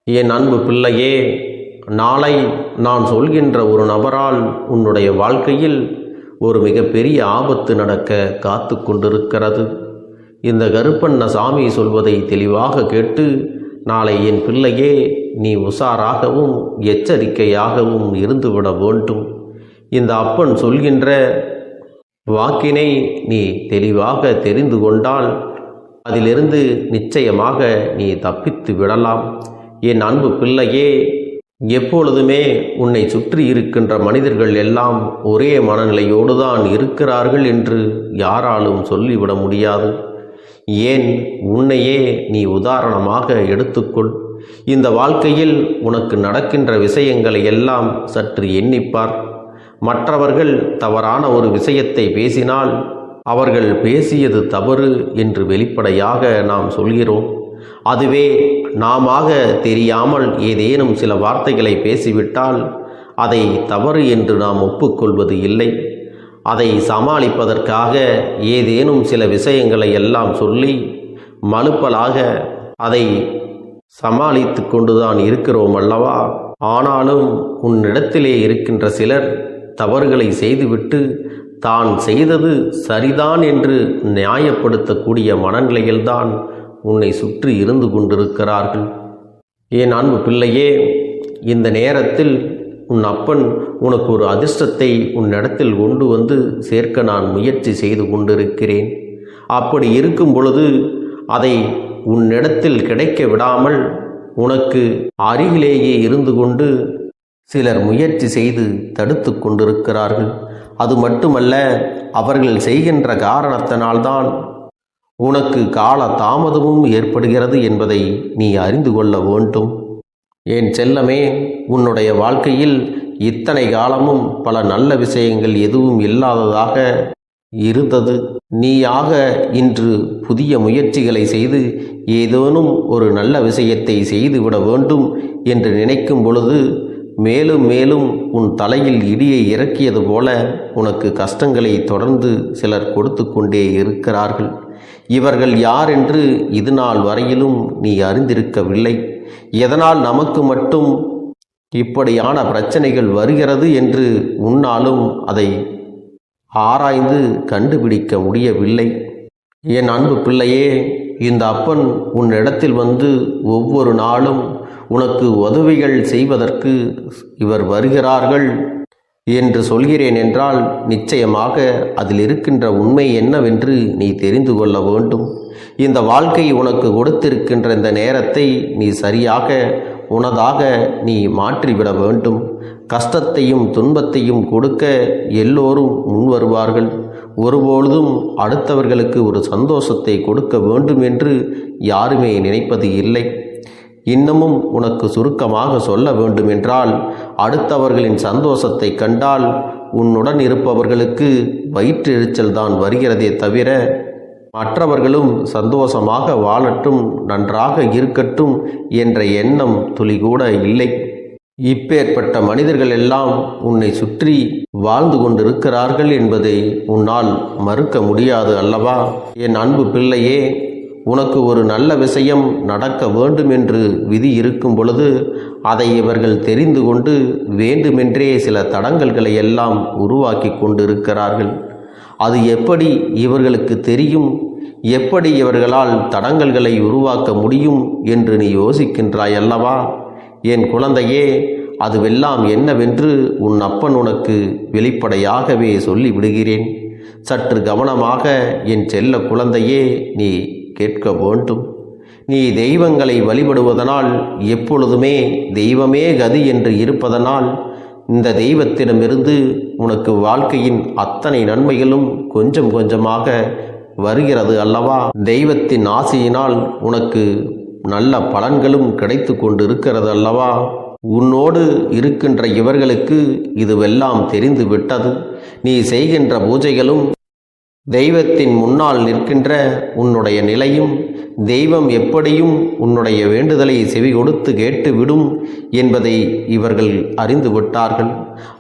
என் அன்பு பிள்ளையே, நாளை நான் சொல்கின்ற ஒரு நபரால் உன்னுடைய வாழ்க்கையில் ஒரு மிகப்பெரிய ஆபத்து நடக்க காத்து கொண்டிருக்கிறது. இந்த கருப்பண்ணசாமி சொல்வதை தெளிவாக கேட்டு நாளை என் பிள்ளையே நீ உஷாராகவும் எச்சரிக்கையாகவும் இருந்துவிட வேண்டும். இந்த அப்பன் சொல்கின்ற வாக்கினை நீ தெளிவாக தெரிந்து கொண்டால் அதிலிருந்து நிச்சயமாக நீ தப்பித்து விடலாம். என் அன்பு பிள்ளையே, எப்பொழுதுமே உன்னை சுற்றி இருக்கின்ற மனிதர்கள் எல்லாம் ஒரே மனநிலையோடு தான் இருக்கிறார்கள் என்று யாராலும் சொல்லிவிட முடியாது. ஏன், உன்னையே நீ உதாரணமாக எடுத்துக்கொள். இந்த வாழ்க்கையில் உனக்கு நடக்கின்ற விஷயங்களை எல்லாம் சற்று எண்ணிப்பார். மற்றவர்கள் தவறான ஒரு விஷயத்தை பேசினால் அவர்கள் பேசியது தவறு என்று வெளிப்படையாக நாம் சொல்கிறோம். அதுவே நாமாக தெரியாமல் ஏதேனும் சில வார்த்தைகளை பேசிவிட்டால் அதை தவறு என்று நாம் ஒப்புக்கொள்வது இல்லை. அதை சமாளிப்பதற்காக ஏதேனும் சில விஷயங்களை எல்லாம் சொல்லி மழுப்பலாக அதை சமாளித்து கொண்டுதான் இருக்கிறோம் அல்லவா? ஆனாலும் உன்னிடத்திலே இருக்கின்ற சிலர் தவறுகளை செய்துவிட்டு தான் செய்தது சரிதான் என்று நியாயப்படுத்தக்கூடிய மனநிலையில்தான் உன்னை சுற்றி இருந்து கொண்டிருக்கிறார்கள். என் அன்பு பிள்ளையே, இந்த நேரத்தில் உன் அப்பன் உனக்கு ஒரு அதிர்ஷ்டத்தை உன்னிடத்தில் கொண்டு வந்து சேர்க்க நான் முயற்சி செய்து கொண்டிருக்கிறேன். அப்படி இருக்கும் பொழுது அதை உன்னிடத்தில் கிடைக்க விடாமல் உனக்கு அருகிலேயே இருந்து கொண்டு சிலர் முயற்சி செய்து தடுத்து கொண்டிருக்கிறார்கள். அது மட்டுமல்ல, அவர்கள் செய்கின்ற காரணத்தினால்தான் உனக்கு கால தாமதமும் ஏற்படுகிறது என்பதை நீ அறிந்து கொள்ள வேண்டும். என் செல்லமே, உன்னுடைய வாழ்க்கையில் இத்தனை காலமும் பல நல்ல விஷயங்கள் எதுவும் இல்லாததாக இருந்தது. நீயாக இன்று புதிய முயற்சிகளை செய்து ஏதேனும் ஒரு நல்ல விஷயத்தை செய்துவிட வேண்டும் என்று நினைக்கும் பொழுது மேலும் மேலும் உன் தலையில் இடியை இறக்கியது போல உனக்கு கஷ்டங்களை தொடர்ந்து சிலர் கொடுத்து கொண்டே இருக்கிறார்கள். இவர்கள் யார் என்று இதுநாள் வரையிலும் நீ அறிந்திருக்கவில்லை. எதனால் நமக்கு மட்டும் இப்படியான பிரச்சனைகள் வருகிறது என்று உன்னாலும் அதை ஆராய்ந்து கண்டுபிடிக்க முடியவில்லை. என் அன்பு பிள்ளையே, இந்த அப்பன் உன்னிடத்தில் வந்து ஒவ்வொரு நாளும் உனக்கு உதவிகள் செய்வதற்கு இவர் வருகிறார்கள் என்று சொல்கிறேன் என்றால் நிச்சயமாக அதில் இருக்கின்ற உண்மை என்னவென்று நீ தெரிந்து கொள்ள வேண்டும். இந்த வாழ்க்கை உனக்கு கொடுத்திருக்கின்ற இந்த நேரத்தை நீ சரியாக உனதாக நீ மாற்றிவிட வேண்டும். கஷ்டத்தையும் துன்பத்தையும் கொடுக்க எல்லோரும் முன் வருவார்கள். ஒருபொழுதும் அடுத்தவர்களுக்கு ஒரு சந்தோஷத்தை கொடுக்க வேண்டும் என்று யாருமே நினைப்பது இல்லை. இன்னமும் உனக்கு சுருக்கமாக சொல்ல வேண்டுமென்றால், அடுத்தவர்களின் சந்தோஷத்தை கண்டால் உன்னுடன் இருப்பவர்களுக்கு வயிற்றெரிச்சல் தான் வருகிறதே தவிர மற்றவர்களும் சந்தோஷமாக வாழட்டும், நன்றாக இருக்கட்டும் என்ற எண்ணம் துளி கூட இல்லை. இப்பேற்பட்ட மனிதர்கள் எல்லாம் உன்னை சுற்றி வாழ்ந்து கொண்டிருக்கிறார்கள் என்பதை உன்னால் மறுக்க முடியாது அல்லவா? என் அன்பு பிள்ளையே, உனக்கு ஒரு நல்ல விஷயம் நடக்க வேண்டும் என்று விதி இருக்கும் பொழுது அதை இவர்கள் தெரிந்து கொண்டு வேண்டுமென்றே சில தடங்கல்களை எல்லாம் உருவாக்கி கொண்டிருக்கிறார்கள். அது எப்படி இவர்களுக்கு தெரியும்? எப்படி இவர்களால் தடங்கல்களை உருவாக்க முடியும் என்று நீ யோசிக்கின்றாய் அல்லவா? என் குழந்தையே, அதுவெல்லாம் என்னவென்று உன் அப்பன் உனக்கு வெளிப்படையாகவே சொல்லி விடுகிறேன். சற்று கவனமாக என் செல்ல குழந்தையே நீ கேட்க வேண்டும். நீ தெய்வங்களை வழிபடுவதனால், எப்பொழுதுமே தெய்வமே கதி என்று இருப்பதனால் இந்த தெய்வத்திடமிருந்து உனக்கு வாழ்க்கையின் அத்தனை நன்மைகளும் கொஞ்சம் கொஞ்சமாக வருகிறது அல்லவா? தெய்வத்தின் ஆசையினால் உனக்கு நல்ல பலன்களும் கிடைத்து கொண்டிருக்கிறது அல்லவா? உன்னோடு இருக்கின்ற இவர்களுக்கு இதுவெல்லாம் தெரிந்து விட்டது. நீ செய்கின்ற பூஜைகளும் தெய்வத்தின் முன்னால் நிற்கின்ற உன்னுடைய நிலையும் தெய்வம் எப்படியும் உன்னுடைய வேண்டுதலை செவி கொடுத்து கேட்டுவிடும் என்பதை இவர்கள் அறிந்து விட்டார்கள்.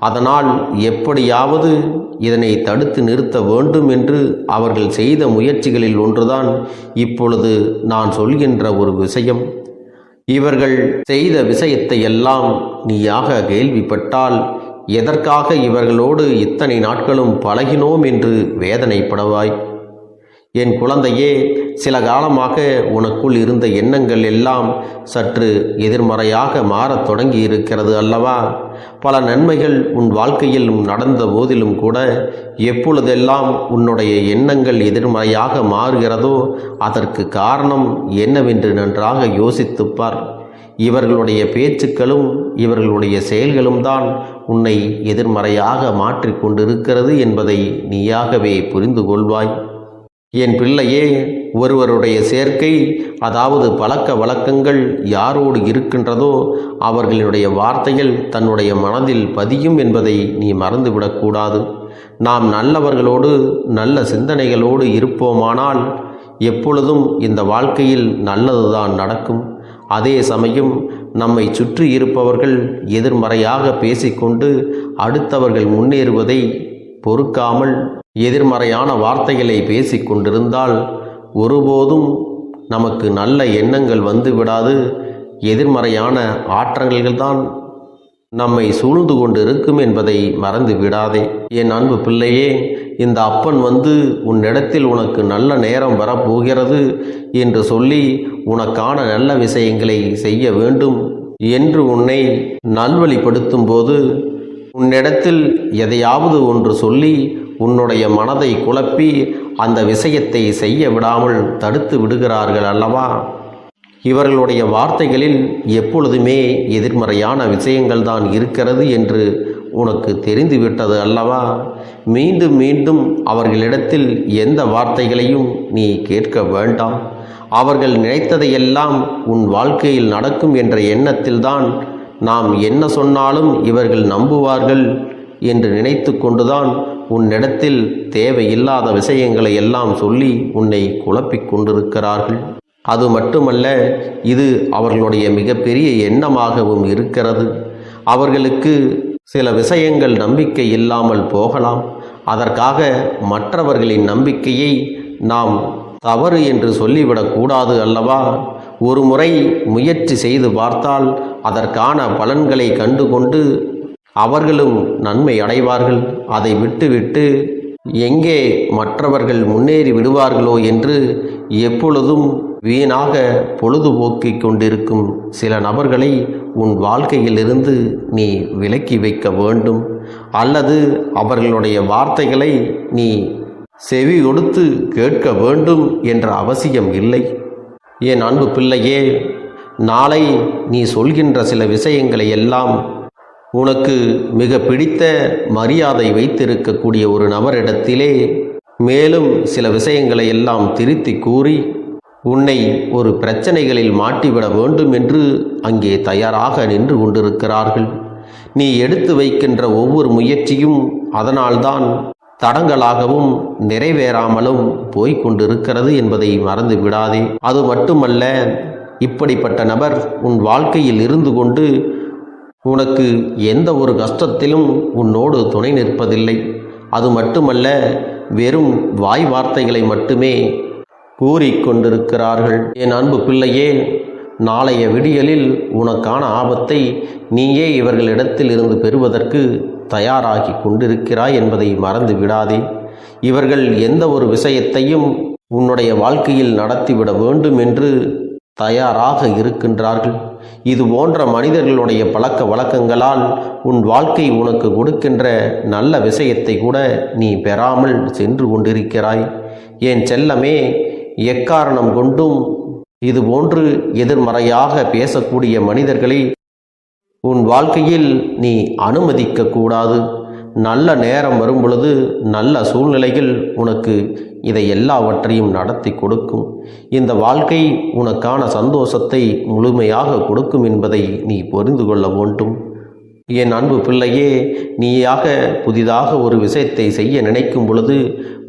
அதனால் எப்படியாவது இதனை தடுத்து நிறுத்த வேண்டும் என்று அவர்கள் செய்த முயற்சிகளில் ஒன்றுதான் இப்பொழுது நான் சொல்கின்ற ஒரு விஷயம். இவர்கள் செய்த விஷயத்தை எல்லாம் நீயாக கேள்விப்பட்டால் எதற்காக இவர்களோடு இத்தனை நாட்களும் பழகினோம் என்று வேதனைப்படுவாய். என் குழந்தையே, சில காலமாக உனக்குள் இருந்த எண்ணங்கள் எல்லாம் சற்று எதிர்மறையாக மாறத் தொடங்கி இருக்கிறது அல்லவா? பல நன்மைகள் உன் வாழ்க்கையில் நடந்த போதிலும் கூட எப்பொழுதெல்லாம் உன்னுடைய எண்ணங்கள் எதிர்மறையாக மாறுகிறதோ அதற்கு காரணம் என்னவென்று நன்றாக யோசித்துப்பார். இவர்களுடைய பேச்சுக்களும் இவர்களுடைய செயல்களும் தான் உன்னை எதிர்மறையாக மாற்றிக்கொண்டிருக்கிறது என்பதை நீயாகவே புரிந்து கொள்வாய். என் பிள்ளையே, ஒருவருடைய சேர்க்கை, அதாவது பழக்க வழக்கங்கள் யாரோடு இருக்கின்றதோ அவர்களுடைய வார்த்தைகள் தன்னுடைய மனதில் பதியும் என்பதை நீ மறந்துவிடக்கூடாது. நாம் நல்லவர்களோடு நல்ல சிந்தனைகளோடு இருப்போமானால் எப்பொழுதும் இந்த வாழ்க்கையில் நல்லதுதான் நடக்கும். அதே சமயம் நம்மை சுற்றி இருப்பவர்கள் எதிர்மறையாக பேசிக்கொண்டு அடுத்தவர்கள் முன்னேறுவதை பொறுக்காமல் எதிர்மறையான வார்த்தைகளை பேசிக்கொண்டிருந்தால் ஒருபோதும் நமக்கு நல்ல எண்ணங்கள் வந்துவிடாது. எதிர்மறையான ஆற்றல்கள்தான் நம்மை சூழ்ந்து கொண்டு இருக்கும் என்பதை மறந்து விடாதே. என் அன்பு பிள்ளையே, இந்த அப்பன் உன்னிடத்தில் உனக்கு நல்ல நேரம் வரப்போகிறது என்று சொல்லி உனக்கான நல்ல விஷயங்களை செய்ய வேண்டும் என்று உன்னை நல்வழிப்படுத்தும் போது உன்னிடத்தில் எதையாவது ஒன்று சொல்லி உன்னுடைய மனதை குழப்பி அந்த விஷயத்தை செய்ய விடாமல் தடுத்து விடுகிறார்கள் அல்லவா? இவர்களுடைய வார்த்தைகளில் எப்பொழுதுமே எதிர்மறையான விஷயங்கள் தான் இருக்கிறது என்று உனக்கு தெரிந்துவிட்டது அல்லவா? மீண்டும் மீண்டும் அவர்களிடத்தில் எந்த வார்த்தைகளையும் நீ கேட்க வேண்டாம். அவர்கள் நினைத்ததையெல்லாம் உன் வாழ்க்கையில் நடக்கும் என்ற எண்ணத்தில்தான் நாம் என்ன சொன்னாலும் இவர்கள் நம்புவார்கள் என்று நினைத்து கொண்டுதான் உன்னிடத்தில் தேவையில்லாத விஷயங்களை எல்லாம் சொல்லி உன்னை குழப்பிக் கொண்டிருக்கிறார்கள். அது மட்டுமல்ல, இது அவர்களுடைய மிகப்பெரிய எண்ணமாகவும் இருக்கிறது. அவர்களுக்கு சில விஷயங்கள் நம்பிக்கை இல்லாமல் போகலாம். அதற்காக மற்றவர்களின் நம்பிக்கையை நாம் தவறு என்று சொல்லிவிடக்கூடாது அல்லவா? ஒரு முறை முயற்சி செய்து பார்த்தால் அதற்கான பலன்களை கண்டுகொண்டு அவர்களும் நன்மை அடைவார்கள். அதை விட்டுவிட்டு எங்கே மற்றவர்கள் முன்னேறி விடுவார்களோ என்று எப்பொழுதும் வீணாக பொழுதுபோக்கிக் கொண்டிருக்கும் சில நபர்களை உன் வாழ்க்கையிலிருந்து நீ விலக்கி வைக்க வேண்டும். அல்லது அவர்களுடைய வார்த்தைகளை நீ செவி கொடுத்து கேட்க வேண்டும் என்ற அவசியம் இல்லை. என் அன்பு பிள்ளையே, நாளை நீ சொல்கின்ற சில விஷயங்களை எல்லாம் உனக்கு மிக பிடித்த மரியாதை வைத்திருக்கக்கூடிய ஒரு நபரிடத்திலே மேலும் சில விஷயங்களை எல்லாம் திருத்தி கூறி உன்னை ஒரு பிரச்சனைகளில் மாட்டிவிட வேண்டும் என்று அங்கே தயாராக நின்று கொண்டிருக்கிறார்கள். நீ எடுத்து வைக்கின்ற ஒவ்வொரு முயற்சியும் அதனால்தான் தடங்களாகவும் நிறைவேறாமலும் போய்கொண்டிருக்கிறது என்பதை மறந்து விடாதே. அது மட்டுமல்ல, இப்படிப்பட்ட நபர் உன் வாழ்க்கையில் இருந்து கொண்டு உனக்கு எந்த ஒரு கஷ்டத்திலும் உன்னோடு துணை நிற்பதில்லை. அது மட்டுமல்ல, வெறும் வாய் வார்த்தைகளை மட்டுமே கூறிக்கொண்டிருக்கிறார்கள். என் அன்பு பிள்ளையே, நாளைய விடியலில் உனக்கான ஆபத்தை நீயே இவர்களிடத்தில் இருந்து பெறுவதற்கு தயாராகி கொண்டிருக்கிறாய் என்பதை மறந்து விடாதே. இவர்கள் எந்த ஒரு விஷயத்தையும் உன்னுடைய வாழ்க்கையில் நடத்திவிட வேண்டும் என்று தயாராக இருக்கின்றார்கள். இது போன்ற மனிதர்களுடைய பழக்க வழக்கங்களால் உன் வாழ்க்கை உனக்கு கொடுக்கின்ற நல்ல விஷயத்தை கூட நீ பெறாமல் சென்று கொண்டிருக்கிறாய். என் செல்லமே, எக்காரணம் கொண்டும் இதுபோன்று எதிர்மறையாக பேசக்கூடிய மனிதர்களை உன் வாழ்க்கையில் நீ அனுமதிக்க கூடாது. நல்ல நேரம் வரும் பொழுது நல்ல சூழ்நிலைகள் உனக்கு இதை எல்லாவற்றையும் நடத்தி கொடுக்கும். இந்த வாழ்க்கை உனக்கான சந்தோஷத்தை முழுமையாக கொடுக்கும் என்பதை நீ புரிந்து கொள்ள வேண்டும். என் அன்பு பிள்ளையே, நீயாக புதிதாக ஒரு விஷயத்தை செய்ய நினைக்கும் பொழுது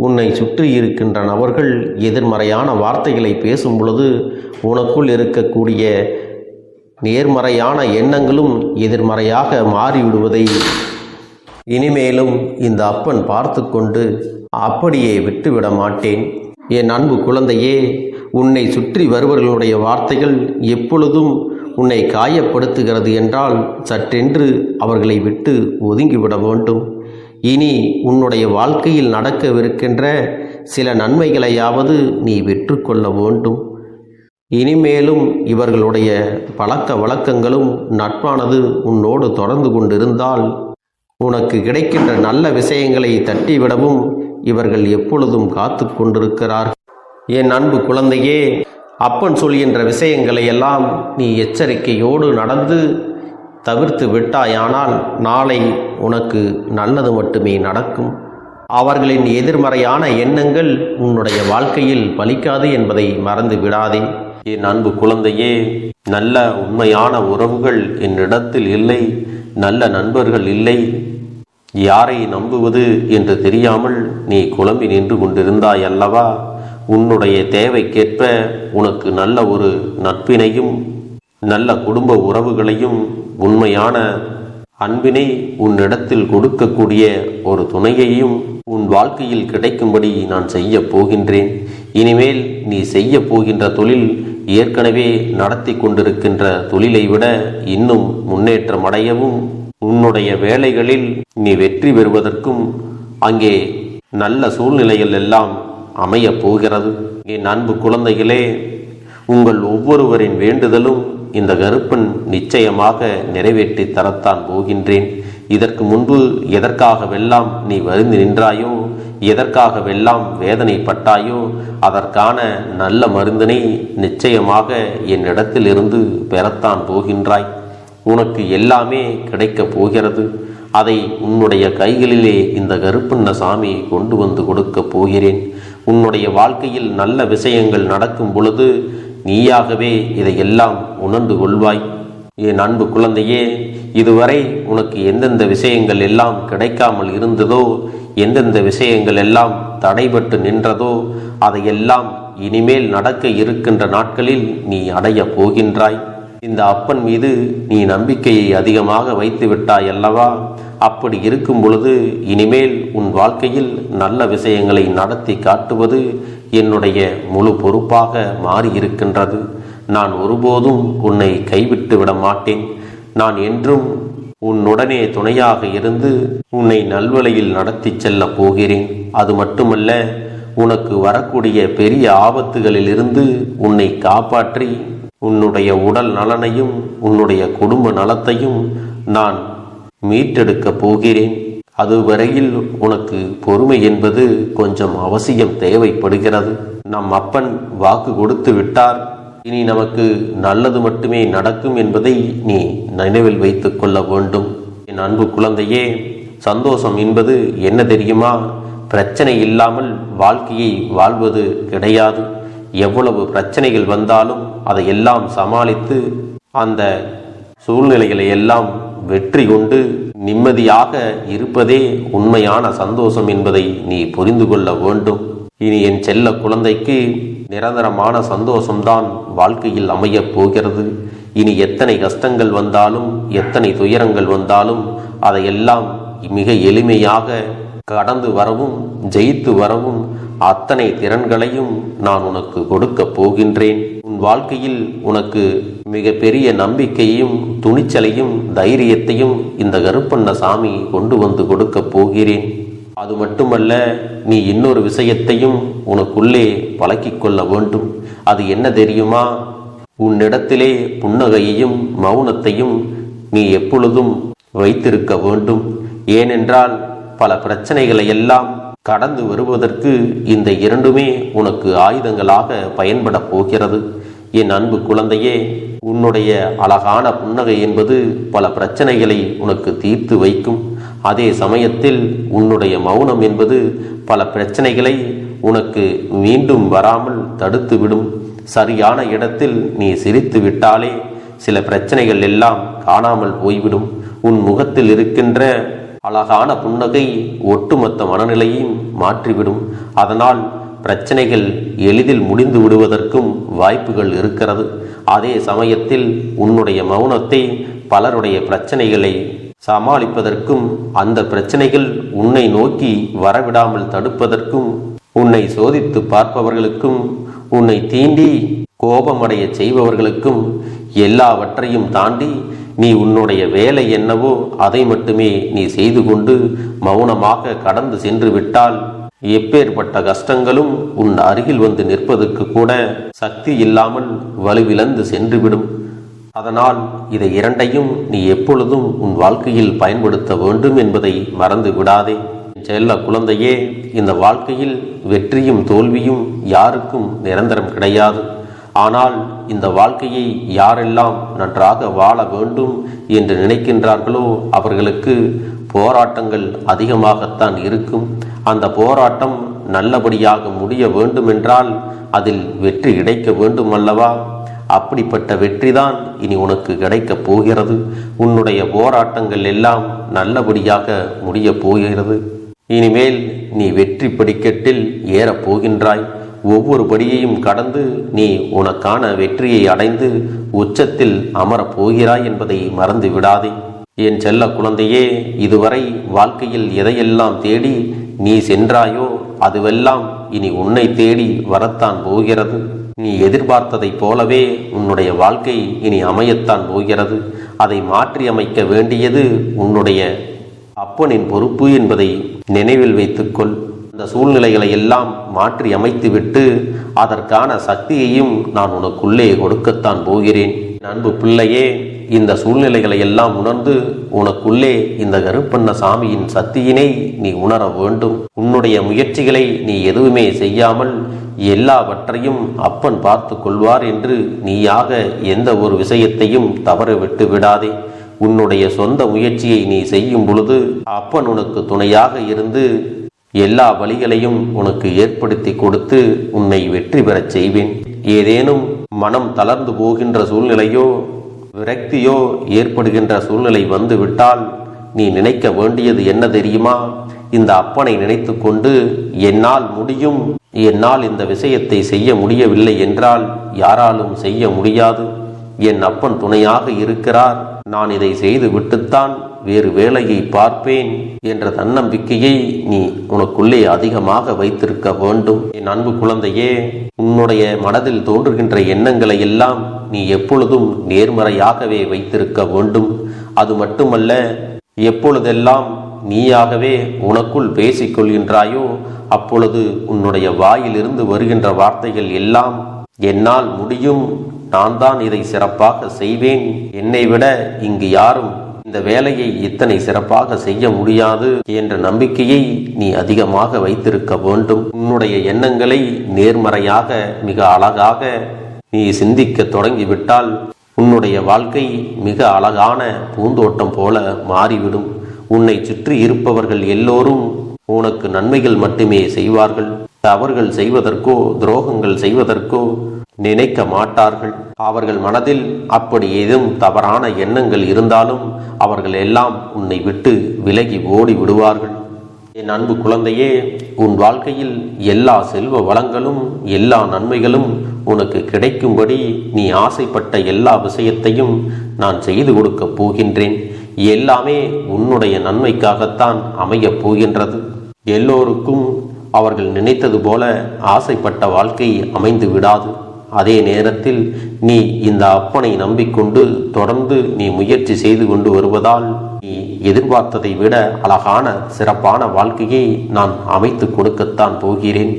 உன்னை சுற்றி இருக்கின்ற நபர்கள் எதிர்மறையான வார்த்தைகளை பேசும் பொழுது உனக்குள் இருக்கக்கூடிய நேர்மறையான எண்ணங்களும் எதிர்மறையாக மாறிவிடுவதை இனிமேலும் இந்த அப்பன் பார்த்து கொண்டு அப்படியே விட்டுவிட மாட்டேன். என் அன்பு குழந்தையே, உன்னை சுற்றி வருபவர்களுடைய வார்த்தைகள் எப்பொழுதும் உன்னை காயப்படுத்துகிறது என்றால் சற்றென்று அவர்களை விட்டு ஒதுங்கிவிட வேண்டும். இனி உன்னுடைய வாழ்க்கையில் நடக்கவிருக்கின்ற சில நன்மைகளையாவது நீ பெற்றுக்கொள்ள வேண்டும். இனிமேலும் இவர்களுடைய பழக்க வழக்கங்களும் நட்பானது உன்னோடு தொடர்ந்து கொண்டிருந்தால் உனக்கு கிடைக்கின்ற நல்ல விஷயங்களை தட்டிவிடவும் இவர்கள் எப்பொழுதும் காத்து கொண்டிருக்கிறார்கள். என் அன்பு குழந்தையே, அப்பன் சொல்கின்ற விஷயங்களை எல்லாம் நீ எச்சரிக்கையோடு நடந்து தவிர்த்து விட்டாயானால் நாளை உனக்கு நல்லது மட்டுமே நடக்கும். அவர்களின் எதிர்மறையான எண்ணங்கள் உன்னுடைய வாழ்க்கையில் பலிக்காது என்பதை மறந்து விடாதே. என் அன்பு குழந்தையே, நல்ல உண்மையான உறவுகள் என்னிடத்தில் இல்லை, நல்ல நண்பர்கள் இல்லை, யாரை நம்புவது என்று தெரியாமல் நீ குழம்பி நின்று கொண்டிருந்தாய் அல்லவா? உன்னுடைய தேவைக்கேற்ப உனக்கு நல்ல ஒரு நட்பினையும் நல்ல குடும்ப உறவுகளையும் உண்மையான அன்பினை உன்னிடத்தில் கொடுக்கக்கூடிய ஒரு துணையையும் உன் வாழ்க்கையில் கிடைக்கும்படி நான் செய்ய போகின்றேன். இனிமேல் நீ செய்ய போகின்ற தொழில் ஏற்கனவே நடத்தி கொண்டிருக்கின்ற தொழிலை விட இன்னும் முன்னேற்றம் அடையவும் உன்னுடைய வேலைகளில் நீ வெற்றி பெறுவதற்கும் அங்கே நல்ல சூழ்நிலைகள் எல்லாம் அமையப் போகிறது. என் அன்பு குழந்தைகளே, உங்கள் ஒவ்வொருவரின் வேண்டுதலும் இந்த கருப்பன் நிச்சயமாக நிறைவேற்றி தரத்தான் போகின்றேன். இதற்கு முன்பு எதற்காகவெல்லாம் நீ வருந்தி நின்றாயோ, எதற்காகவெல்லாம் வேதனைப்பட்டாயோ, அதற்கான நல்ல மருந்தினை நிச்சயமாக என்னிடத்திலிருந்து பெறத்தான் போகின்றாய். உனக்கு எல்லாமே கிடைக்கப் போகிறது. அதை உன்னுடைய கைகளிலே இந்த கருப்பண்ண சாமி கொண்டு வந்து கொடுக்கப் போகிறேன். உன்னுடைய வாழ்க்கையில் நல்ல விஷயங்கள் நடக்கும் பொழுது நீயாகவே இதையெல்லாம் உணர்ந்து கொள்வாய். என் அன்பு குழந்தையே, இதுவரை உனக்கு எந்தெந்த விஷயங்கள் எல்லாம் கிடைக்காமல் இருந்ததோ, எந்தெந்த விஷயங்கள் எல்லாம் தடைபட்டு நின்றதோ, அதையெல்லாம் இனிமேல் நடக்க இருக்கின்ற நாட்களில் நீ அடைய போகின்றாய். இந்த அப்பன் மீது நீ நம்பிக்கையை அதிகமாக வைத்து விட்டாய் அல்லவா? அப்படி இருக்கும் பொழுது இனிமேல் உன் வாழ்க்கையில் நல்ல விஷயங்களை நடத்தி காட்டுவது என்னுடைய முழு பொறுப்பாக மாறியிருக்கின்றது. நான் ஒருபோதும் உன்னை கைவிட்டு விட மாட்டேன். நான் என்றும் உன்னுடனே துணையாக இருந்து உன்னை நல்வழியில் நடத்தி செல்ல போகிறேன். அது மட்டுமல்ல, உனக்கு வரக்கூடிய பெரிய ஆபத்துகளிலிருந்து உன்னை காப்பாற்றி உன்னுடைய உடல் நலனையும் உன்னுடைய குடும்ப நலத்தையும் நான் மீட்டெடுக்க போகிறேன். அதுவரையில் உனக்கு பொறுமை என்பது கொஞ்சம் அவசியம் தேவைப்படுகிறது. நம் அப்பன் வாக்கு கொடுத்து விட்டார். இனி நமக்கு நல்லது மட்டுமே நடக்கும் என்பதை நீ நினைவில் வைத்துக் கொள்ள வேண்டும். என் அன்பு குழந்தையே, சந்தோஷம் என்பது என்ன தெரியுமா? பிரச்சனை இல்லாமல் வாழ்க்கையை வாழ்வது கிடையாது. எவ்வளவு பிரச்சனைகள் வந்தாலும் அதையெல்லாம் சமாளித்து அந்த சூழ்நிலைகளை எல்லாம் வெற்றி கொண்டு நிம்மதியாக இருப்பதே உண்மையான சந்தோஷம் என்பதை நீ புரிந்து கொள்ள வேண்டும். இனி என் செல்ல குழந்தைக்கு நிரந்தரமான சந்தோஷம்தான் வாழ்க்கையில் அமையப் போகிறது. இனி எத்தனை கஷ்டங்கள் வந்தாலும் எத்தனை துயரங்கள் வந்தாலும் அதையெல்லாம் மிக எளிமையாக கடந்து வரவும் ஜெயித்து வரவும் அத்தனை திறன்களையும் நான் உனக்கு கொடுக்க போகின்றேன். உன் வாழ்க்கையில் உனக்கு மிக பெரிய நம்பிக்கையையும் துணிச்சலையும் தைரியத்தையும் இந்த கருப்பண்ண சாமி கொண்டு வந்து கொடுக்க போகிறேன். அது மட்டுமல்ல, நீ இன்னொரு விஷயத்தையும் உனக்குள்ளே பழக்கிக் கொள்ள வேண்டும். அது என்ன தெரியுமா? உன்னிடத்திலே புன்னகையையும் மௌனத்தையும் நீ எப்பொழுதும் வைத்திருக்க வேண்டும். ஏனென்றால் பல பிரச்சனைகளை எல்லாம் கடந்து வருவதற்கு இந்த இரண்டுமே உனக்கு ஆயுதங்களாக பயன்பட போகிறது. என் அன்பு குழந்தையே, உன்னுடைய அழகான புன்னகை என்பது பல பிரச்சனைகளை உனக்கு தீர்த்து வைக்கும். அதே சமயத்தில் உன்னுடைய மௌனம் என்பது பல பிரச்சனைகளை உனக்கு மீண்டும் வராமல் தடுத்து விடும். சரியான இடத்தில் நீ சிரித்து விட்டாலே சில பிரச்சனைகள் எல்லாம் காணாமல் போய்விடும். உன் முகத்தில் இருக்கின்ற அழகான புன்னகை ஒட்டுமொத்த மனநிலையும் மாற்றிவிடும். அதனால் பிரச்சனைகள் எளிதில் முடிந்து விடுவதற்கும் வாய்ப்புகள் இருக்கிறது. அதே சமயத்தில் உன்னுடைய மௌனத்தை பலருடைய பிரச்சனைகளை சமாளிப்பதற்கும் அந்த பிரச்சனைகள் உன்னை நோக்கி வரவிடாமல் தடுப்பதற்கும் உன்னை சோதித்து பார்ப்பவர்களுக்கும் உன்னை தீண்டி கோபமடைய செய்பவர்களுக்கும் எல்லாவற்றையும் தாண்டி நீ உன்னுடைய வேலை என்னவோ அதை மட்டுமே நீ செய்து கொண்டு மௌனமாக கடந்து சென்று விட்டால் எப்பேற்பட்ட கஷ்டங்களும் உன் அருகில் வந்து நிற்பதற்கு கூட சக்தி இல்லாமல் வலுவிழந்து சென்றுவிடும். அதனால் இதை இரண்டையும் நீ எப்பொழுதும் உன் வாழ்க்கையில் பயன்படுத்த வேண்டும் என்பதை மறந்து விடாதே. செல்ல குழந்தையே, இந்த வாழ்க்கையில் வெற்றியும் தோல்வியும் யாருக்கும் நிரந்தரம் கிடையாது. ஆனால் இந்த வாழ்க்கையை யாரெல்லாம் நன்றாக வாழ வேண்டும் என்று நினைக்கின்றார்களோ அவர்களுக்கு போராட்டங்கள் அதிகமாகத்தான் இருக்கும். அந்த போராட்டம் நல்லபடியாக முடிய வேண்டுமென்றால் அதில் வெற்றி கிடைக்க வேண்டும் அல்லவா? அப்படிப்பட்ட வெற்றிதான் இனி உனக்கு கிடைக்கப் போகிறது. உன்னுடைய போராட்டங்கள் எல்லாம் நல்லபடியாக முடியப் போகிறது. இனிமேல் நீ வெற்றி படிக்கட்டில் ஏறப் போகின்றாய். ஒவ்வொரு படியையும் கடந்து நீ உனக்கான வெற்றியை அடைந்து உச்சத்தில் அமரப் போகிறாய் என்பதை மறந்து விடாதே. என் செல்ல குழந்தையே, இதுவரை வாழ்க்கையில் எதையெல்லாம் தேடி நீ சென்றாயோ அதுவெல்லாம் இனி உன்னை தேடி வரத்தான் போகிறது. நீ எதிர்பார்த்ததைப் போலவே உன்னுடைய வாழ்க்கை இனி அமையத்தான் போகிறது. அதை மாற்றி அமைக்க வேண்டியது உன்னுடைய அப்பனின் பொறுப்பு என்பதை நினைவில் வைத்துக்கொள். அந்த சூழ்நிலைகளை எல்லாம் மாற்றி அமைத்துவிட்டு அதற்கான சக்தியையும் நான் உனக்குள்ளே கொடுக்கத்தான் போகிறேன். அன்பு பிள்ளையே, இந்த சூழ்நிலைகளை எல்லாம் உணர்ந்து உனக்குள்ளே இந்த கருப்பண்ண சாமியின் சக்தியினை நீ உணர வேண்டும். உன்னுடைய முயற்சிகளை நீ எதுவுமே செய்யாமல் எல்லாவற்றையும் அப்பன் பார்த்து கொள்வார் என்று நீயாக எந்த ஒரு விஷயத்தையும் தவற விட்டு விடாதே. உன்னுடைய சொந்த முயற்சியை நீ செய்யும் பொழுது அப்பன் உனக்கு துணையாக இருந்து எல்லா வழிகளையும் உனக்கு ஏற்படுத்தி கொடுத்து உன்னை வெற்றி பெறச் செய்வேன். ஏதேனும் மனம் தளர்ந்து போகின்ற சூழ்நிலையோ விரக்தியோ ஏற்படுகின்ற சூழ்நிலை வந்து விட்டால் நீ நினைக்க வேண்டியது என்ன தெரியுமா? இந்த அப்பனை நினைத்து கொண்டு என்னால் முடியும், என்னால் இந்த விஷயத்தை செய்ய முடியவில்லை என்றால் யாராலும் செய்ய முடியாது, என் அப்பன் துணையாக இருக்கிறார், நான் இதை செய்து விட்டுத்தான் வேறு வேலையை பார்ப்பேன் என்ற தன்னம்பிக்கையை நீ உனக்குள்ளே அதிகமாக வைத்திருக்க வேண்டும். என் அன்பு குழந்தையே, உன்னுடைய மனதில் தோன்றுகின்ற எண்ணங்களை எல்லாம் நீ எப்பொழுதும் நேர்மறையாகவே வைத்திருக்க வேண்டும். அது மட்டுமல்ல, எப்பொழுதெல்லாம் நீயாகவே உனக்குள் பேசிக்கொள்கின்றாயோ அப்பொழுது உன்னுடைய வாயிலிருந்து வருகின்ற வார்த்தைகள் எல்லாம் என்னால் முடியும், நான் தான் இதை சிறப்பாக செய்வேன், என்னை விட இங்கு யாரும் இந்த வேலையை இத்தனை சிறப்பாக செய்ய முடியாது என்ற நம்பிக்கையை நீ அதிகமாக வைத்திருக்க வேண்டும். உன்னுடைய எண்ணங்களை நேர்மறையாக மிக அழகாக நீ சிந்திக்க தொடங்கிவிட்டால் உன்னுடைய வாழ்க்கை மிக அழகான பூந்தோட்டம் போல மாறிவிடும். உன்னை சுற்றி இருப்பவர்கள் எல்லோரும் உனக்கு நன்மைகள் மட்டுமே செய்வார்கள். தவறுகள் செய்வதற்கோ துரோகங்கள் செய்வதற்கோ நினைக்க மாட்டார்கள். அவர்கள் மனதில் அப்படி ஏதும் தவறான எண்ணங்கள் இருந்தாலும் அவர்கள் எல்லாம் உன்னை விட்டு விலகி ஓடி விடுவார்கள். என் அன்பு குழந்தையே, உன் வாழ்க்கையில் எல்லா செல்வ வளங்களும் எல்லா நன்மைகளும் உனக்கு கிடைக்கும்படி நீ ஆசைப்பட்ட எல்லா விஷயத்தையும் நான் செய்து கொடுக்கப் போகின்றேன். எல்லாமே உன்னுடைய நன்மைக்காகத்தான் அமையப் போகின்றது. எல்லோருக்கும் அவர்கள் நினைத்தது போல ஆசைப்பட்ட வாழ்க்கை அமைந்து விடாது. அதே நேரத்தில் நீ இந்த அப்பனை நம்பிக்கொண்டு தொடர்ந்து நீ முயற்சி செய்து கொண்டு வருவதால் நீ எதிர்பார்த்ததை விட அழகான சிறப்பான வாழ்க்கையை நான் அமைத்து கொடுக்கத்தான் போகிறேன்.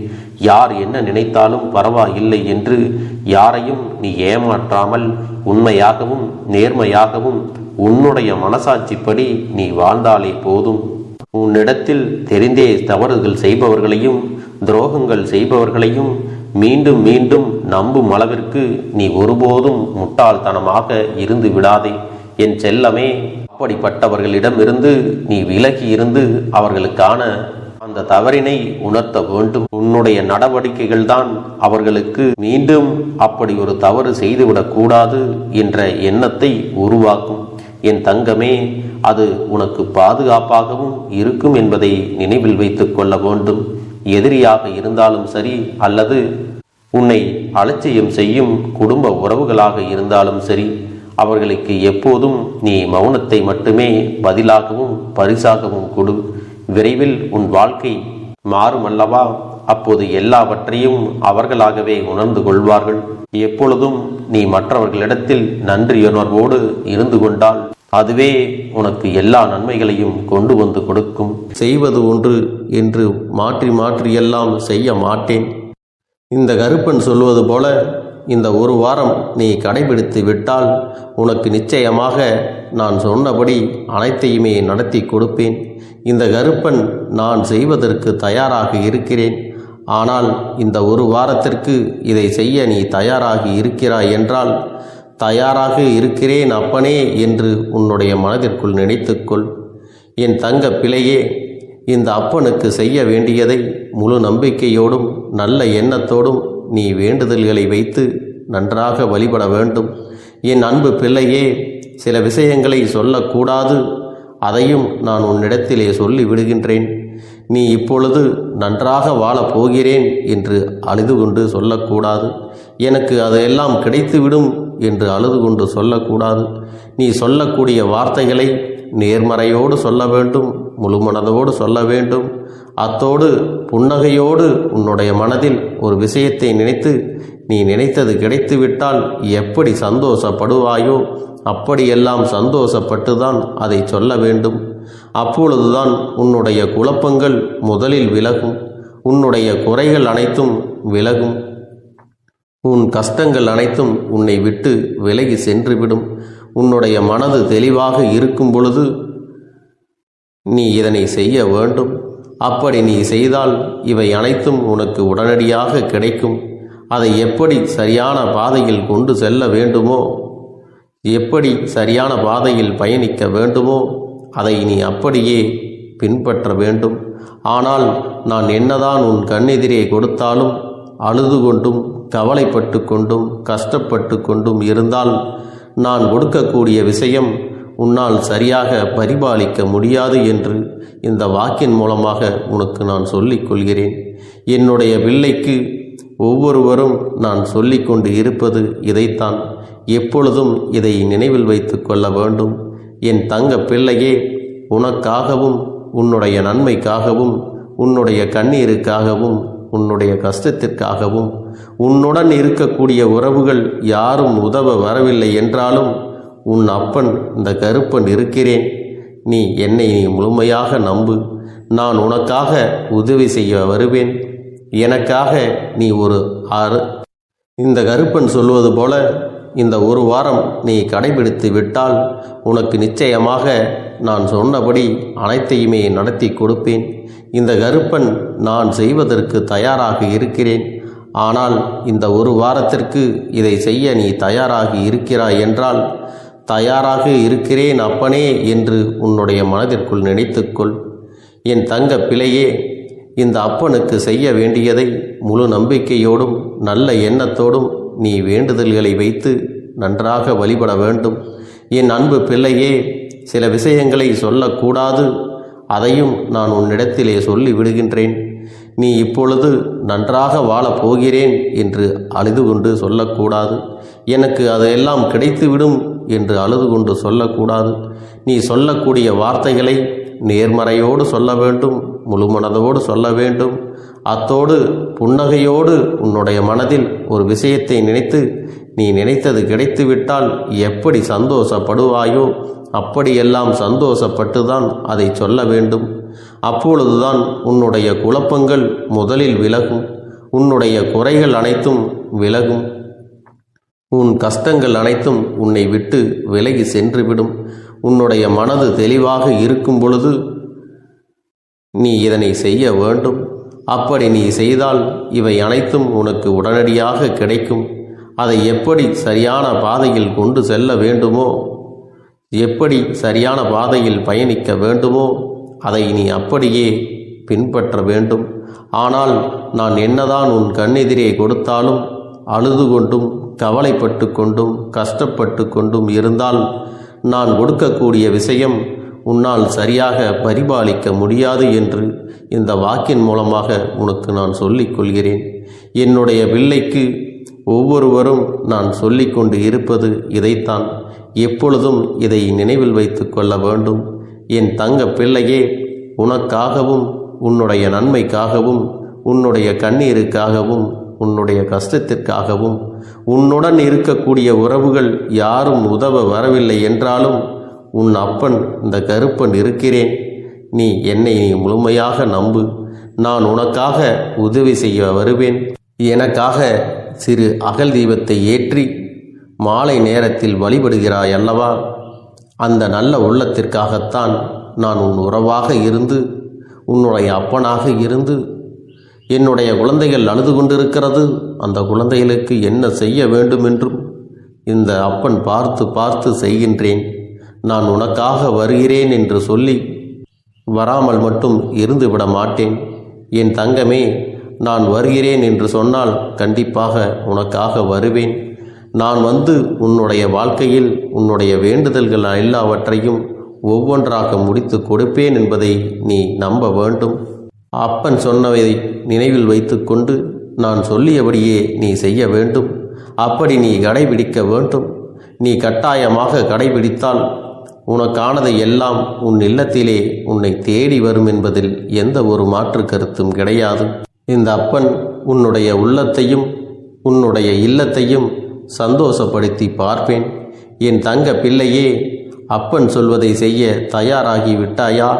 யார் என்ன நினைத்தாலும் பரவாயில்லை என்று யாரையும் நீ ஏமாற்றாமல் உண்மையாகவும் நேர்மையாகவும் உன்னுடைய மனசாட்சிப்படி நீ வாழ்ந்தாலே போதும். உன்னிடத்தில் தெரிந்தே தவறுகள் செய்பவர்களையும் துரோகங்கள் செய்பவர்களையும் மீண்டும் மீண்டும் நம்பும் அளவிற்கு நீ ஒருபோதும் முட்டாள்தனமாக இருந்து விடாதே. என் செல்லமே, அப்படிப்பட்டவர்களிடமிருந்து நீ விலகி இருந்து அவர்களுக்கான அந்த தவறினை உணர்த்த வேண்டும். உன்னுடைய நடவடிக்கைகள் தான் அவர்களுக்கு மீண்டும் அப்படி ஒரு தவறு செய்துவிடக் கூடாது என்ற எண்ணத்தை உருவாக்கும். என் தங்கமே, அது உனக்கு பாதுகாப்பாகவும் இருக்கும் என்பதை நினைவில் வைத்துக் கொள்ள வேண்டும். எதிரியாக இருந்தாலும் சரி அல்லது உன்னை அலட்சியம் செய்யும் குடும்ப உறவுகளாக இருந்தாலும் சரி, அவர்களுக்கு எப்போதும் நீ மௌனத்தை மட்டுமே பதிலாகவும் பரிசாகவும் கொடு. விரைவில் உன் வாழ்க்கை மாறும் அல்லவா? அப்போது எல்லாவற்றையும் அவர்களாகவே உணர்ந்து கொள்வார்கள். எப்பொழுதும் நீ மற்றவர்களிடத்தில் நன்றியுணர்வோடு இருந்து கொண்டால் அதுவே உனக்கு எல்லா நன்மைகளையும் கொண்டு வந்து கொடுக்கும். செய்வது ஒன்று என்று மாற்றி மாற்றியெல்லாம் செய்ய மாட்டேன். இந்த கருப்பன் சொல்வது போல இந்த ஒரு வாரம் நீ கடைபிடித்து விட்டால் உனக்கு நிச்சயமாக நான் சொன்னபடி அனைத்தையுமே நடத்தி கொடுப்பேன். இந்த கருப்பன் நான் செய்வதற்கு தயாராக இருக்கிறேன். ஆனால் இந்த ஒரு வாரத்திற்கு இதை செய்ய நீ தயாராகி இருக்கிறாய் என்றால், தயாராக இருக்கிறேன் அப்பனே என்று உன்னுடைய மனதிற்குள் நினைத்துக்கொள். என் தங்க பிள்ளையே, இந்த அப்பனுக்கு செய்ய வேண்டியதை முழு நம்பிக்கையோடும் நல்ல எண்ணத்தோடும் நீ வேண்டுதல்களை வைத்து நன்றாக வழிபட வேண்டும். என் அன்பு பிள்ளையே, சில விஷயங்களை சொல்லக்கூடாது, அதையும் நான் உன்னிடத்திலே சொல்லி விடுகின்றேன். நீ இப்பொழுது நன்றாக வாழப் போகிறேன் என்று அழுது கொண்டு சொல்லக்கூடாது. எனக்கு அதையெல்லாம் கிடைத்துவிடும் என்று அழுது கொண்டு சொல்லக்கூடாது. நீ சொல்லக்கூடிய வார்த்தைகளை நேர்மறையோடு சொல்ல வேண்டும், முழு மனதோடு சொல்ல வேண்டும். அத்தோடு புன்னகையோடு உன்னுடைய மனதில் ஒரு விஷயத்தை நினைத்து நீ நினைத்தது கிடைத்துவிட்டால் எப்படி சந்தோஷப்படுவாயோ அப்படியெல்லாம் சந்தோஷப்பட்டுதான் அதை சொல்ல வேண்டும். அப்பொழுதுதான் உன்னுடைய குழப்பங்கள் முதலில் விலகும், உன்னுடைய குறைகள் அனைத்தும் விலகும், உன் கஷ்டங்கள் அனைத்தும் உன்னை விட்டு விலகி சென்றுவிடும். உன்னுடைய மனது தெளிவாக இருக்கும் பொழுது நீ இதனை செய்ய வேண்டும். அப்படி நீ செய்தால் இவை அனைத்தும் உனக்கு உடனடியாக கிடைக்கும். அதை எப்படி சரியான பாதையில் கொண்டு செல்ல வேண்டுமோ, எப்படி சரியான பாதையில் பயணிக்க வேண்டுமோ அதை நீ அப்படியே பின்பற்ற வேண்டும். ஆனால் நான் என்னதான் உன் கண்ணெதிரே கொடுத்தாலும் அழுது கொண்டும் கவலைப்பட்டு கொண்டும் கஷ்டப்பட்டு கொண்டும் இருந்தால் நான் கொடுக்கக்கூடிய விஷயம் உன்னால் சரியாக பரிபாலிக்க முடியாது என்று இந்த வாக்கின் மூலமாக உனக்கு நான் சொல்லிக் கொள்கிறேன். என்னுடைய பிள்ளைக்கு ஒவ்வொருவரும் நான் சொல்லிக்கொண்டு இருப்பது இதைத்தான். எப்பொழுதும் இதை நினைவில் வைத்து கொள்ள வேண்டும். என் தங்க பிள்ளையே, உனக்காகவும் உன்னுடைய நன்மைக்காகவும் உன்னுடைய கண்ணீருக்காகவும் உன்னுடைய கஷ்டத்திற்காகவும் உன்னுடன் இருக்கக்கூடிய உறவுகள் யாரும் உதவ வரவில்லை என்றாலும் உன் அப்பன் இந்த கருப்பன் இருக்கிறேன். நீ என்னை முழுமையாக நம்பு. நான் உனக்காக உதவி செய்ய வருவேன். எனக்காக நீ ஒரு இந்த கருப்பன் சொல்வது போல இந்த ஒரு வாரம் நீ கடைபிடித்து விட்டால் உனக்கு நிச்சயமாக நான் சொன்னபடி அனைத்தையுமே நடத்தி கொடுப்பேன். இந்த கருப்பன் நான் செய்வதற்கு தயாராக இருக்கிறேன். ஆனால் இந்த ஒரு வாரத்திற்கு இதை செய்ய நீ தயாராகி இருக்கிறாய் என்றால், தயாராக இருக்கிறேன் அப்பனே என்று உன்னுடைய மனதிற்குள் நினைத்துக்கொள். என் தங்க பிள்ளையே, இந்த அப்பனுக்கு செய்ய வேண்டியதை முழு நம்பிக்கையோடும் நல்ல எண்ணத்தோடும் நீ வேண்டுதல்களை வைத்து நன்றாக வழிபட வேண்டும். என் அன்பு பிள்ளையே, சில விஷயங்களை சொல்லக்கூடாது, அதையும் நான் உன்னிடத்திலே சொல்லி விடுகின்றேன். நீ இப்பொழுது நன்றாக வாழப் போகிறேன் என்று அழுது கொண்டு சொல்லக்கூடாது. எனக்கு அதையெல்லாம் கிடைத்துவிடும் என்று அழுது கொண்டு சொல்லக்கூடாது. நீ சொல்லக்கூடிய வார்த்தைகளை நேர்மறையோடு சொல்ல வேண்டும், முழு மனதோடு சொல்ல வேண்டும். அத்தோடு புன்னகையோடு உன்னுடைய மனதில் ஒரு விஷயத்தை நினைத்து நீ நினைத்தது கிடைத்துவிட்டால் எப்படி சந்தோஷப்படுவாயோ அப்படியெல்லாம் சந்தோஷப்பட்டுதான் அதை சொல்ல வேண்டும். அப்பொழுதுதான் உன்னுடைய குழப்பங்கள் முதலில் விலகும், உன்னுடைய குறைகள் அனைத்தும் விலகும், உன் கஷ்டங்கள் அனைத்தும் உன்னை விட்டு விலகி சென்றுவிடும். உன்னுடைய மனது தெளிவாக இருக்கும் பொழுது நீ இதனை செய்ய வேண்டும். அப்படி நீ செய்தால் இவை அனைத்தும் உனக்கு உடனடியாக கிடைக்கும். அதை எப்படி சரியான பாதையில் கொண்டு செல்ல வேண்டுமோ, எப்படி சரியான பாதையில் பயணிக்க வேண்டுமோ அதை நீ அப்படியே பின்பற்ற வேண்டும். ஆனால் நான் என்னதான் உன் கண்ணெதிரே கொடுத்தாலும் அழுது கொண்டும் கவலைப்பட்டு கொண்டும் கஷ்டப்பட்டு கொண்டும் இருந்தால் நான் கொடுக்கக்கூடிய விஷயம் உன்னால் சரியாக பரிபாலிக்க முடியாது என்று இந்த வாக்கின் மூலமாக உனக்கு நான் சொல்லிக் கொள்கிறேன். என்னுடைய பிள்ளைக்கு ஒவ்வொருவரும் நான் சொல்லிக்கொண்டு இருப்பது இதைத்தான். எப்பொழுதும் இதை நினைவில் வைத்து கொள்ள வேண்டும். என் தங்க பிள்ளையே, உனக்காகவும் உன்னுடைய நன்மைக்காகவும் உன்னுடைய கண்ணீருக்காகவும் உன்னுடைய கஷ்டத்திற்காகவும் உன்னுடன் இருக்கக்கூடிய உறவுகள் யாரும் உதவ வரவில்லை என்றாலும் உன் அப்பன் இந்த கருப்பன் இருக்கிறேன். நீ என்னை முழுமையாக நம்பு. நான் உனக்காக உதவி செய்ய வருவேன். எனக்காக சிறு அகல் தீபத்தை ஏற்றி மாலை நேரத்தில் வழிபடுகிறாய் அல்லவா? அந்த நல்ல உள்ளத்திற்காகத்தான் நான் உன் உறவாக இருந்து உன்னுடைய அப்பனாக இருந்து என்னுடைய குழந்தைகள் அழுது கொண்டிருக்கிறது, அந்த குழந்தைகளுக்கு என்ன செய்ய வேண்டும் என்றும் இந்த அப்பன் பார்த்து பார்த்து செய்கின்றேன். நான் உனக்காக வருகிறேன் என்று சொல்லி வராமல் மட்டும் இருந்து விட மாட்டேன். என் தங்கமே, நான் வருகிறேன் என்று சொன்னால் கண்டிப்பாக உனக்காக வருவேன். நான் வந்து உன்னுடைய வாழ்க்கையில் உன்னுடைய வேண்டுதல்கள் எல்லாவற்றையும் ஒவ்வொன்றாக முடித்து கொடுப்பேன் என்பதை நீ நம்ப வேண்டும். அப்பன் சொன்னதை நினைவில் வைத்துக்கொண்டு நான் சொல்லியபடியே நீ செய்ய வேண்டும். அப்படி நீ கடைபிடிக்க வேண்டும். நீ கட்டாயமாக கடைபிடித்தால் உனக்கானதை எல்லாம் உன் இல்லத்திலே உன்னை தேடி வரும் என்பதில் எந்த ஒரு மாற்று கருத்தும் கிடையாது. இந்த அப்பன் உன்னுடைய உள்ளத்தையும் உன்னுடைய இல்லத்தையும் சந்தோஷப்படுத்தி பார்ப்பேன். என் தங்க பிள்ளையே, அப்பன் சொல்வதை செய்ய தயாராகி விட்டாயா?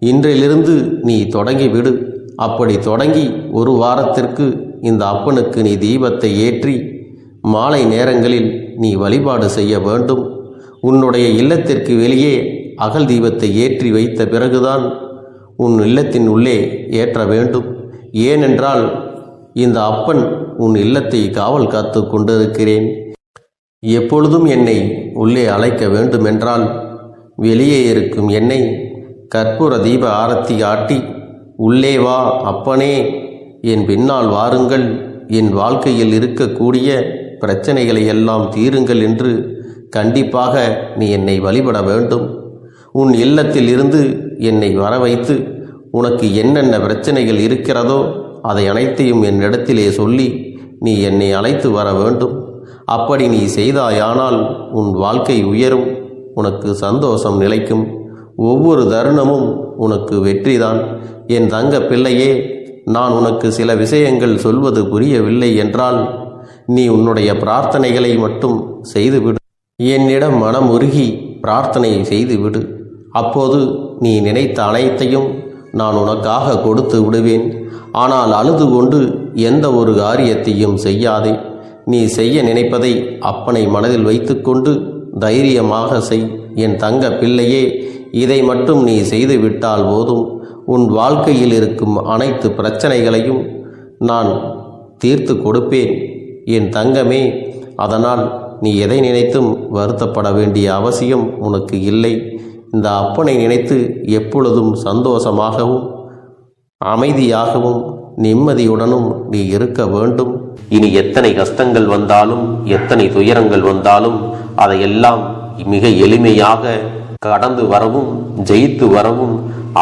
இன்றிலிருந்து நீ தொடங்கிவிடு. அப்படி தொடங்கி ஒரு வாரத்திற்கு இந்த அப்பனுக்கு நீ தீபத்தை ஏற்றி மாலை நேரங்களில் நீ வழிபாடு செய்ய வேண்டும். உன்னுடைய இல்லத்திற்கு வெளியே அகல் தீபத்தை ஏற்றி வைத்த பிறகுதான் உன் இல்லத்தின் உள்ளே ஏற்ற வேண்டும். ஏனென்றால் இந்த அப்பன் உன் இல்லத்தை காவல் காத்து கொண்டிருக்கிறேன். எப்பொழுதும் என்னை உள்ளே அழைக்க வேண்டுமென்றால் வெளியே இருக்கும் என்னை கற்பூர தீப ஆரத்தி ஆட்டி உள்ளே வா அப்பனே, என் பின்னால் வாருங்கள், என் வாழ்க்கையில் இருக்கக்கூடிய பிரச்சனைகளை எல்லாம் தீருங்கள் என்று கண்டிப்பாக நீ என்னை வழிபட வேண்டும். உன் இல்லத்தில் இருந்து என்னை வர வைத்து உனக்கு என்னென்ன பிரச்சனைகள் இருக்கிறதோ அதை அனைத்தையும் என்னிடத்திலே சொல்லி நீ என்னை அழைத்து வர வேண்டும். அப்படி நீ செய்தாயானால் உன் வாழ்க்கை உயரும், உனக்கு சந்தோஷம் நிலைக்கும், ஒவ்வொரு தருணமும் உனக்கு வெற்றிதான். என் தங்க பிள்ளையே, நான் உனக்கு சில விஷயங்கள் சொல்வது புரியவில்லை என்றால் நீ உன்னுடைய பிரார்த்தனைகளை மட்டும் செய்துவிடு. என்னிடம் மனம் உருகி பிரார்த்தனை செய்துவிடு. அப்போது நீ நினைத்த அனைத்தையும் நான் உனக்காக கொடுத்து விடுவேன். ஆனால் அழுது கொண்டு எந்த ஒரு காரியத்தையும் செய்யாதே. நீ செய்ய நினைப்பதை அப்பனை மனதில் வைத்துக்கொண்டு தைரியமாக செய். என் தங்க பிள்ளையே, இதை மட்டும் நீ செய்துவிட்டால் போதும். உன் வாழ்க்கையில் இருக்கும் அனைத்து பிரச்சனைகளையும் நான் தீர்த்து கொடுப்பேன் என் தங்கமே. அதனால் நீ எதை நினைத்தும் வருத்தப்பட வேண்டிய அவசியம் உனக்கு இல்லை. இந்த அப்பனை நினைத்து எப்பொழுதும் சந்தோஷமாகவும் அமைதியாகவும் நிம்மதியுடனும் நீ இருக்க வேண்டும். இனி எத்தனை கஷ்டங்கள் வந்தாலும் எத்தனை துயரங்கள் வந்தாலும் அதையெல்லாம் மிக எளிமையாக கடந்து வரவும் ஜெயித்து வரவும்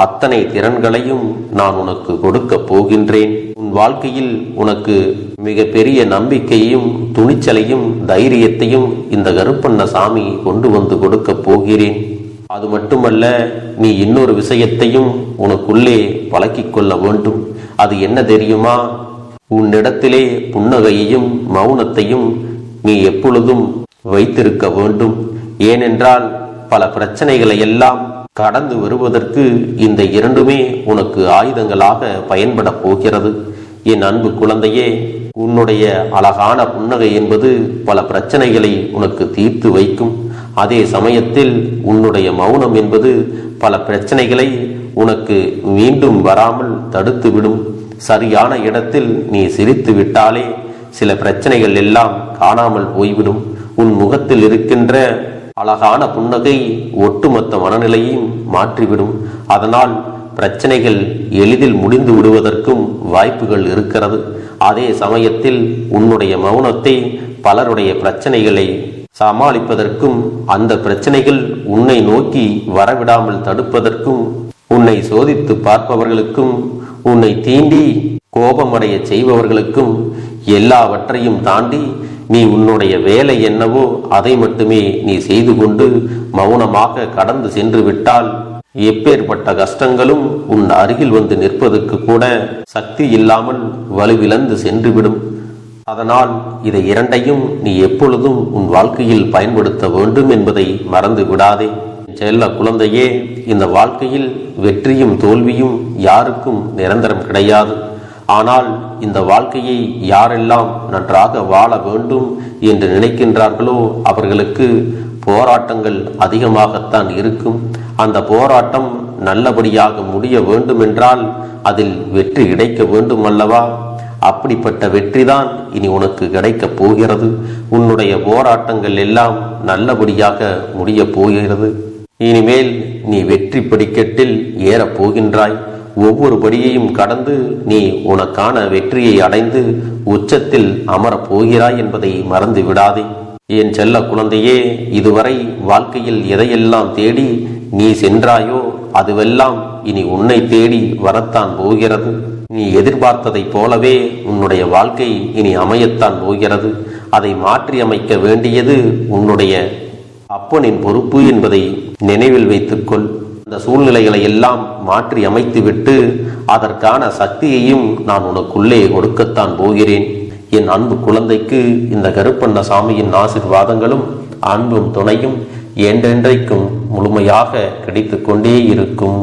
அத்தனை திறன்களையும் நான் உனக்கு கொடுக்க போகின்றேன். உன் வாழ்க்கையில் உனக்கு மிக பெரிய நம்பிக்கையும் துணிச்சலையும் தைரியத்தையும் இந்த கருப்பண்ணசாமி கொண்டு வந்து கொடுக்க போகிறேன். அது மட்டுமல்ல, நீ இன்னொரு விஷயத்தையும் உனக்குள்ளே பழக்கிக் கொள்ள வேண்டும். அது என்ன தெரியுமா? உன்னிடத்திலே புன்னகையையும் மௌனத்தையும் நீ எப்பொழுதும் வைத்திருக்க வேண்டும். ஏனென்றால் பல பிரச்சனைகளை எல்லாம் கடந்து வருவதற்கு இந்த இரண்டுமே உனக்கு ஆயுதங்களாக பயன்பட போகிறது. என் அன்பு குழந்தையே, உன்னுடைய அழகான புன்னகை என்பது பல பிரச்சனைகளை உனக்கு தீர்த்து வைக்கும். அதே சமயத்தில் உன்னுடைய மௌனம் என்பது பல பிரச்சனைகளை உனக்கு மீண்டும் வராமல் தடுத்துவிடும். சரியான இடத்தில் நீ சிரித்து விட்டாலே சில பிரச்சனைகள் எல்லாம் காணாமல் போய்விடும். உன் முகத்தில் இருக்கின்ற அழகான புன்னகை ஒட்டுமொத்த மனநிலையும் மாற்றிவிடும். அதனால் பிரச்சனைகள் எளிதில் முடிந்து விடுவதற்கும் வாய்ப்புகள் இருக்கிறது. அதே சமயத்தில் உன்னுடைய மௌனத்தை பலருடைய பிரச்சனைகளை சமாளிப்பதற்கும் அந்த பிரச்சனைகள் உன்னை நோக்கி வரவிடாமல் தடுப்பதற்கும் உன்னை சோதித்து பார்ப்பவர்களுக்கும் உன்னை தீண்டி கோபமடைய செய்பவர்களுக்கும் எல்லாவற்றையும் தாண்டி நீ உன்னுடைய வேலை என்னவோ அதை மட்டுமே நீ செய்து கொண்டு மௌனமாக கடந்து சென்று விட்டால் எப்பேற்பட்ட கஷ்டங்களும் உன் அருகில் வந்து நிற்பதற்கு கூட சக்தி இல்லாமல் வலுவிழந்து சென்றுவிடும். அதனால் இதை இரண்டையும் நீ எப்பொழுதும் உன் வாழ்க்கையில் பயன்படுத்த வேண்டும் என்பதை மறந்து விடாதே. செல்ல குழந்தையே, இந்த வாழ்க்கையில் வெற்றியும் தோல்வியும் யாருக்கும் நிரந்தரம் கிடையாது. ஆனால் இந்த வாழ்க்கையை யாரெல்லாம் நன்றாக வாழ வேண்டும் என்று நினைக்கின்றார்களோ அவர்களுக்கு போராட்டங்கள் அதிகமாகத்தான் இருக்கும். அந்த போராட்டம் நல்லபடியாக முடிய வேண்டுமென்றால் அதில் வெற்றி கிடைக்க வேண்டும் அல்லவா? அப்படிப்பட்ட வெற்றிதான் இனி உனக்கு கிடைக்கப் போகிறது. உன்னுடைய போராட்டங்கள் எல்லாம் நல்லபடியாக முடிய போகிறது. இனிமேல் நீ வெற்றி படிக்கட்டில் ஏறப் போகின்றாய். ஒவ்வொரு படியையும் கடந்து நீ உனக்கான வெற்றியை அடைந்து உச்சத்தில் அமரப் போகிறாய் என்பதை மறந்து விடாதே. என் செல்ல குழந்தையே, இதுவரை வாழ்க்கையில் எதையெல்லாம் தேடி நீ சென்றாயோ அதுவெல்லாம் இனி உன்னை தேடி வரத்தான் போகிறது. நீ எதிர்பார்த்ததைப் போலவே உன்னுடைய வாழ்க்கை இனி அமையத்தான் போகிறது. அதை மாற்றி அமைக்க வேண்டியது உன்னுடைய அப்பனின் பொறுப்பு என்பதை நினைவில் வைத்துக்கொள். அந்த சூழ்நிலைகளை எல்லாம் மாற்றி அமைத்துவிட்டு அதற்கான சக்தியையும் நான் உனக்குள்ளே கொடுக்கத்தான் போகிறேன். என் அன்பு குழந்தைக்கு இந்த கருப்பண்ணசாமியின் ஆசீர்வாதங்களும் அன்பும் துணையும் என்றென்றைக்கும் முழுமையாக கிடைத்து கொண்டே இருக்கும்.